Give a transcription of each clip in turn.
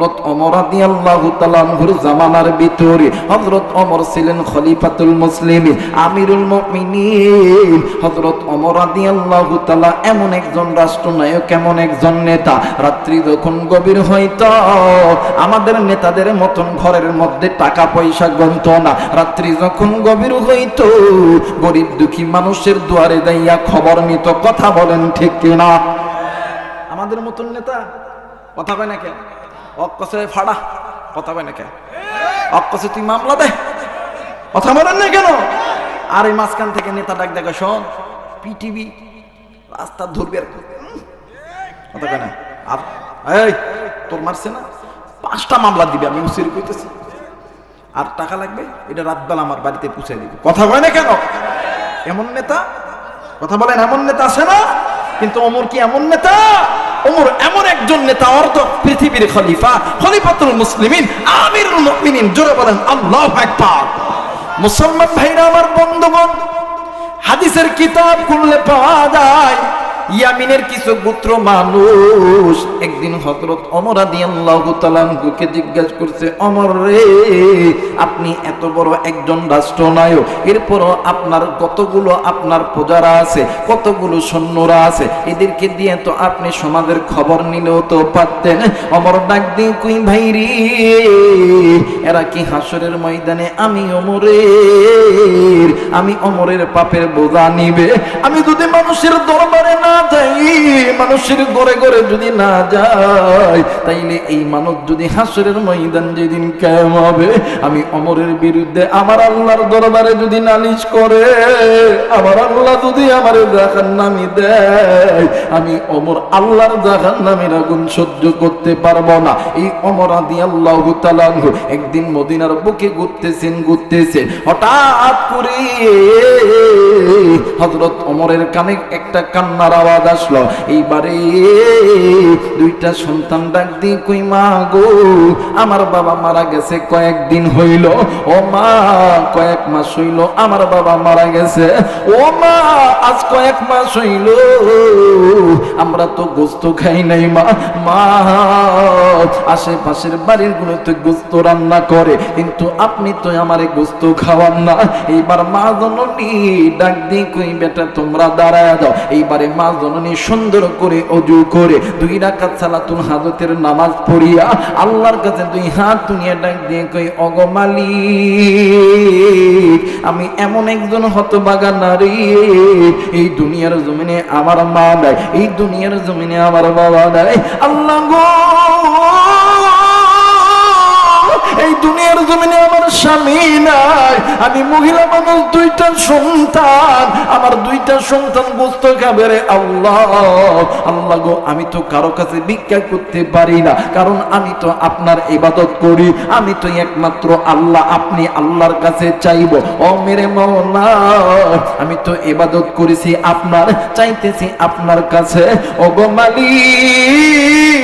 হযরত ওমর রাদিয়াল্লাহু তাআলা আনহুর জামানার ভিতরে হযরত ওমর ছিলেন খলিফাতুল মুসলিমিন, আমিরুল মুমিনিন। হযরত ওমর রাদিয়াল্লাহু তাআলা এমন একজন রাষ্ট্রনায়ক, এমন একজন নেতা, রাত্রি যখন গভীর হইত আমাদের নেতাদের মতন ঘরের মধ্যে টাকা পয়সা গন্ত না। রাত্রি যখন গভীর হইত গরিব দুঃখী মানুষের দুয়ারে যাইয়া খবর নিত। কথা বলেন ঠিক কিনা? আমাদের মতন নেতা কথা কয় না কেন? অক্কসে ফাড়া কথা কয় না কেন? অক্কসে তুই মামলা দে কথা বলেন না কেন? আর এই মাঝখান থেকে নেতা ডাক দেখে, শোন পিটিভি রাস্তা ধরবি আর কথা কয় না। আর এই তোর মারছে না, 5টা মামলা দিবে, আমি উচিত কইতেছি। আর টাকা লাগবে, এটা রাতবেলা আমার বাড়িতে পৌঁছে দিবে। কথা কয় না কেন? এমন নেতা কথা বলেন, এমন নেতা আছে না? কিন্তু ওমর কি এমন নেতা? ওমর এমন একজন নেতা, অর্ধ পৃথিবীর খলিফা, খলিফাতুল মুসলিমিন, আমিরুল মুমিনিন। জোরে বলেন আল্লাহু আকবার। মুসলমান ভাইরা আমার, বন্ধুগণ, হাদিসের কিতাব খুললে পাওয়া যায় ইয়ামিনের কিছু গোত্র মানুষ একদিন হযরত ওমর রাদিয়াল্লাহু তাআলা আনহুকে জিজ্ঞাসা করছে, ওমর রে, আপনি এত বড় একজন রাষ্ট্রনায়ক, এরপরও আপনার কতগুলো আপনার প্রজারা আছে, কতগুলো সৈন্যরা আছে, এদেরকে দিয়ে তো আপনি সমাজের খবর নিলেও তো পারতেন। ওমর ডাক দিয়ে কই, ভাই রে, এরা কি হাসরের ময়দানে আমি ওমরের পাপের বোঝা নিবে? আমি যদি মানুষের দরবারে না যাই, মানুষের ঘরে ঘরে যদি না যাই, তাইলে এই মানুষ যদি হাসরের ময়দান যেদিন কায়েম হবে, আমি ওমরের বিরুদ্ধে আমার আল্লাহর দরবারে যদি নালিশ করে, আমার আল্লাহ যদি আমার জাহান্নামে দেয়, আমি ওমর আল্লাহর জাহান্নামের আগুন সহ্য করতে পারবো না। এই ওমর রাদিয়াল্লাহু তাআলা একদিন মদিনার বুকে ঘুরতেছেন, হঠাৎ করে হযরত ওমরের কানে একটা কান্নার আওয়াজ আসলো। এইবারে 2টা সন্তান ডাক দিয়ে কই, মা গো, আমার বাবা মারা গেছে কয়েকদিন হইল। ও মা, কয়েক মাস হইল আমার বাবা মারা গেছে। ও মা, আজ কয়েক মাস হইল আমরা তো গোস্ত খাই নাই। মা, আশেপাশের বাড়ির গুলো তো গোস্ত রান্না করে, কিন্তু আপনি তো আমারে গোস্ত খাওয়ান না। এইবার মা জননী ডাক দিয়ে কই, বেটা তোমরা দাঁড়ায় দাও। এইবারে মা জননী সুন্দর করে ওযু করে 2 রাকাত সালাতুল হাজতের নামাজ পড়িয়া আল্লাহর কাছে 2 হাত তুলিয়া ডাক দিয়ে কই, ওগো মালিক, আমি এমন একজন হতভাগা নারী, এই দুনিয়ার জমিনে আমার মা নাই, এই দুনিয়ার জমিনে আমার বাবা নাই। আল্লাহ গো, এই দুনিয়ার জমিনে আমার স্বামী নাই, আমি মহিলা মানুষ, 2টা সন্তান, আমার 2টা সন্তান গোস্ত খাবে রে আল্লাহ। আল্লাহ গো, আমি তো কারো কাছে ভিক্ষা করতে পারি না, কারণ আমি তো আপনার ইবাদত করি, আমি তো একমাত্র আল্লাহ, আপনি আল্লাহর কাছে চাইব। ও মেরে মাওলা, আমি তো ইবাদত করেছি আপনার, চাইতেছি আপনার কাছে। ও গো মালিক,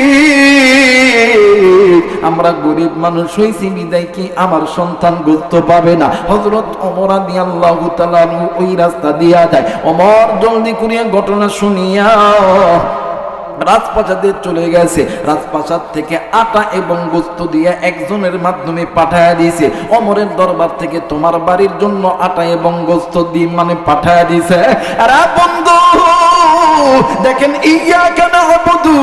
আমরা গরিব মানুষ হইছি বিদায় কি আমার সন্তান গোস্ত পাবে না? হযরত ওমর রাদিয়াল্লাহু তাআলা ওই রাস্তা দিয়া যায়। ওমর জলদি করিয়া ঘটনা শুনিয়া রাজপ্রাসাদে চলে গেছে। রাজপ্রাসাদ থেকে আটা এবং গোস্ত দিয়ে একজনের মাধ্যমে পাঠায়া দিয়েছে। ওমরের দরবার থেকে তোমার বাড়ির জন্য আটা এবং গোস্ত দিয়ে পাঠায়া দিয়েছে। আরে বন্ধু, দেখেন, ইয়াকা না'বুদু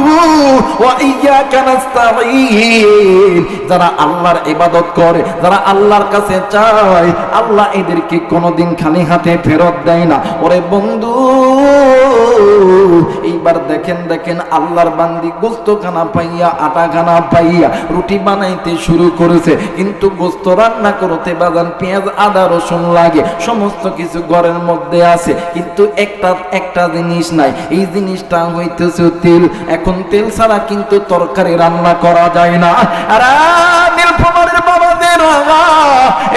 ওয়া ইয়াকা নাস্তাঈন, যারা আল্লাহর ইবাদত করে, যারা আল্লাহর কাছে চায়, আল্লাহ এদেরকে কোনোদিন খালি হাতে ফেরত দেয় না। ওরে বন্ধু, এইবার দেখেন আল্লাহর বান্দি গোস্ত খানা পাইয়া, আটা খানা পাইয়া রুটি বানাইতে শুরু করেছে, কিন্তু গোস্ত রান্না করতে বাজান পেঁয়াজ আদা রসুন লাগে, সমস্ত কিছু ঘরের মধ্যে আছে, কিন্তু একটা জিনিস নাই, এই জিনিসটা হইতেছে তেল। এখন তেল ছাড়া কিন্তু তরকারি রান্না করা যায় না। আর নীলফামারীর বাবাদের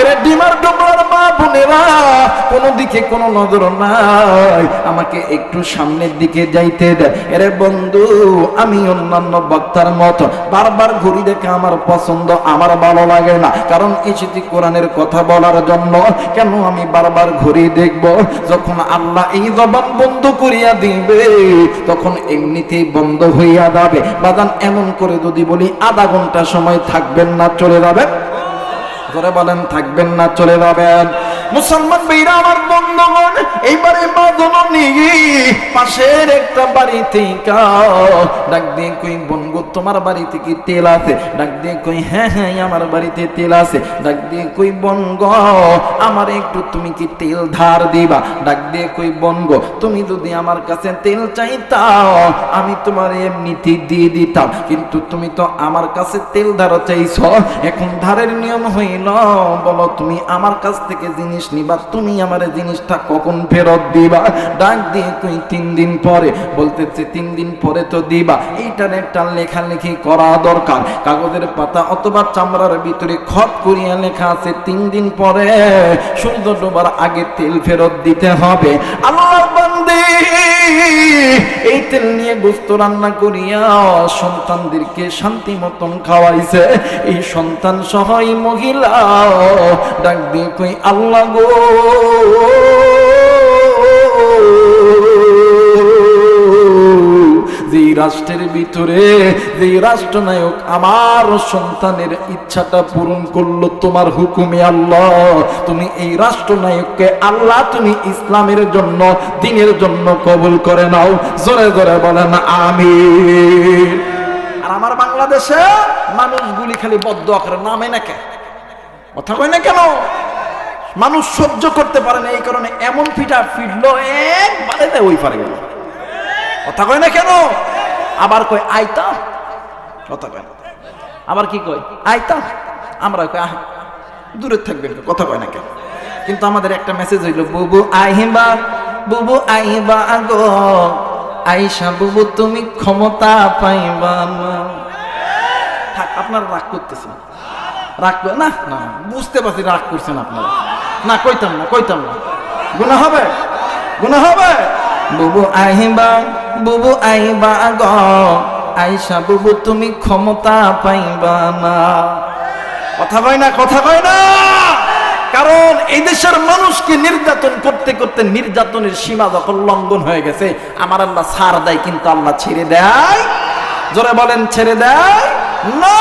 এর ডিমার ডোবলার মা বোন বোনেরা, কোনো দিকে কোনো নজর নাই, আমাকে একটু সামনের দিকে যাইতে দে। এরে বন্ধু, আমি অন্যান্য বক্তার মতো বারবার ঘড়ি দেখে আমার পছন্দ, আমার ভালো লাগে না। কারণ এসেছি কোরআনের কথা বলার জন্য। কেন আমি বারবার ঘড়ি দেখব? যখন আল্লাহ এই জবান বন্ধ করিয়া দিবে, তখন এমনিতেই বন্ধ হইয়া যাবে। বাদান এমন করে যদি বলি আধা ঘন্টা সময় থাকবেন না চলে যাবেন? ধরে বলেন থাকবেন না চলে যাবেন? মুসলমান ভাইরা আমার বন্ধুগণ, এইবারে মা জননী পাশের একটা বাড়ি থেকে ডাক দিয়ে কই, বনগো তোমার বাড়িতে কি তেল আছে? ডাক দিয়ে কই, হ্যাঁ হ্যাঁ আমার বাড়িতে তেল আছে। ডাক দিয়ে কই, বনগো আমার একটু তুমি কি তেল ধার দিবা? ডাক দিয়ে কই, বনগো তুমি যদি আমার কাছে তেল চাইতাও আমি তোমার এমনিতে দিয়ে দিতাম, কিন্তু তুমি তো আমার কাছে তেল ধার চাইছো। এখন ধারের নিয়ম হইল, বলো তুমি আমার কাছ থেকে জিনিস নিবা, তুমি আমার জিনিসটা কখন ফেরত দিবা? ডাক দিয়ে কই 3 দিন পরে। বলতেছে 3 দিন পরে তো দিবা, এইটার একটা লেখালেখি করা দরকার। কাগজের পাতা অথবা চামড়ার ভিতরে খত করিয়া লেখা আছে 3 দিন পরে সূর্য ডোবার আগে তেল ফেরত দিতে হবে। আল্লাহর বান্দে এই তেল নিয়ে গোশত রান্না করিয়া সন্তানদেরকে শান্তি মতন খাওয়াইছে। এই সন্তান সহ এই মহিলা ডাক দিয়ে কই, আল্লাহ গো যে রাষ্ট্রের ভিতরে যে রাষ্ট্রনায়ক আমার সন্তানের ইচ্ছাটা পূরণ করলো তোমার হুকুমে, আল্লাহ তুমি এই রাষ্ট্রনায়ককে আল্লাহ তুমি ইসলামের জন্য, দ্বীনের জন্য কবুল করে নাও। জোরে জোরে বলেন আমিন। আর আমার বাংলাদেশে মানুষগুলি খালি বদদোয়া করে, নামে না কেন, কথা কয় না কেন? মানুষ সহ্য করতে পারে না, এই কারণে এমন পিঠা ফিরলো একবারে ওই পারে গেল। কথা কয় না কেন? আবার কয় আইতাম, কথা কয় না। আবার কি কয় আইতাম, আমরা কয় আহ দূরে থাকবেন, কথা কয় না কেন? কিন্তু আমাদের একটা মেসেজ হইল, বুবু আইবা, বুবু আইবা গো, আইসা বুবু তুমি ক্ষমতা পাইবা না। থাক, আপনারা রাগ করতেছেন, রাগ না না বুঝতে পারছি রাগ করছেন আপনারা। না কইতাম না, কইতাম না, গুনাহ হবে, গুনাহ হবে। বুবু আইবা, বুবু আইবা গো, আইসা বুবু তুমি ক্ষমতা পাইবা না। কথা কয় না, কথা কয় না। কারণ এই দেশের মানুষকে নির্যাতন করতে করতে নির্যাতনের সীমা যখন লঙ্ঘন হয়ে গেছে, আমার আল্লাহ ছাড় দেয়, কিন্তু আল্লাহ ছেড়ে দেয়। জোরে বলেন ছেড়ে দেয় না।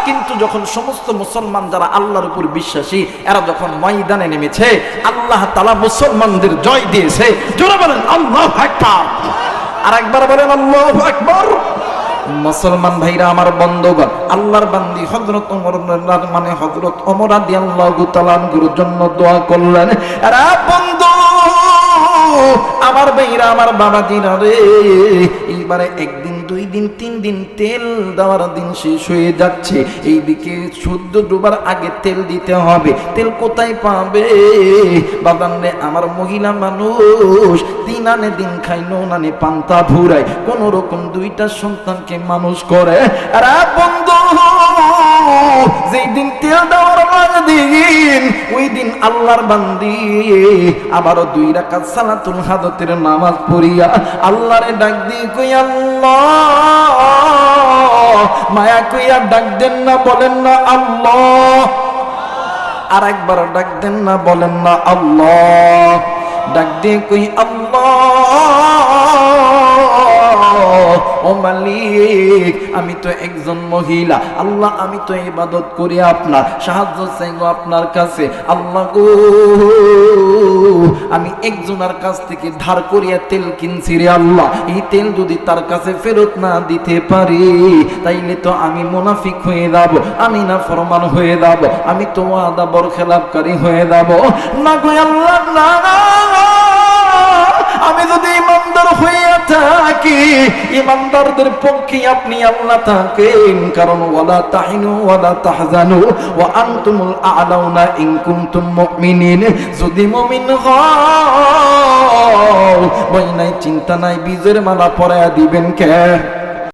কিন্তু যখন সমস্ত মুসলমান যারা আল্লাহর উপর বিশ্বাসী, এরা যখন ময়দানে নেমেছে, আল্লাহ তাআলা মুসলমানদের জয় দিয়েছে। জোরে বলেন আল্লাহু আকবার। আর একবার বলেন আল্লাহু আকবার। মুসলমান ভাইরা আমার বন্ধুগণ, আল্লাহর বান্দি হযরত ওমর মানে হযরত ওমর রাদিয়াল্লাহু তাআলা আনহুর জন্য দোয়া করলেন। আরে বন্ধু আমার ভাইরা, আমার বাবাজিরা রে, এইবারে একদিন 2 দিন 3 দিন তেল দেওয়ার দিন শেষ হয়ে যাচ্ছে। এইদিকে সূর্য ডোবার আগে তেল দিতে হবে। তেল কোথায় পাবে? বাবারে আমার মহিলা মানুষ দিন আনে দিন খায়, নুন আনে পান্তা ভুরায়, কোন রকম 2টা সন্তানকে মানুষ করে। আরে বন্ধু যেই দিন তেল দেওয়ার দিন, ওই দিন আল্লাহর বান্দি আবারও 2 রাকাত সালাতুল হাজতের নামাজ পড়িয়া আল্লাহরে ডাক দিয়ে কই, আল্লাহ মায়া কইয়া ডাক দেন না, বলেন না আল্লাহ। আর একবার ডাক দেন না, বলেন না আল্লাহ। ডাক দিয়ে কই, আল্লাহ ও মালিক, আমি তো একজন মহিলা, আল্লাহ আমি তো ইবাদত করি, আপনার সাহায্য চাই গো আপনার কাছে। আল্লাহ গো আমি একজনের কাছ থেকে ধার করিয়া তেল কিনছি রে আল্লাহ, এই তেল যদি তার কাছে ফেরত না দিতে পারি তাইলে তো আমি মুনাফিক হয়ে যাব, আমি না ফরমান হয়ে যাব, আমি তো ওয়াদা বরখেলাপকারী হয়ে যাব। না গো আল্লাহ না, আমি যদি ইমানদার হইয়া থাকি, ইমানদারদের পক্ষে আপনি আল্লাহ থাকেন। কারণ ওয়ালা তাহিনু ওয়ালা তাহজানু ওয়া আনতুমুল আ'লাউনা ইন কুনতুম মুমিনিন। যদি মুমিন হও, ভয় নাই চিন্তা নাই, বীজের মালা পরায়া দিবেন কে?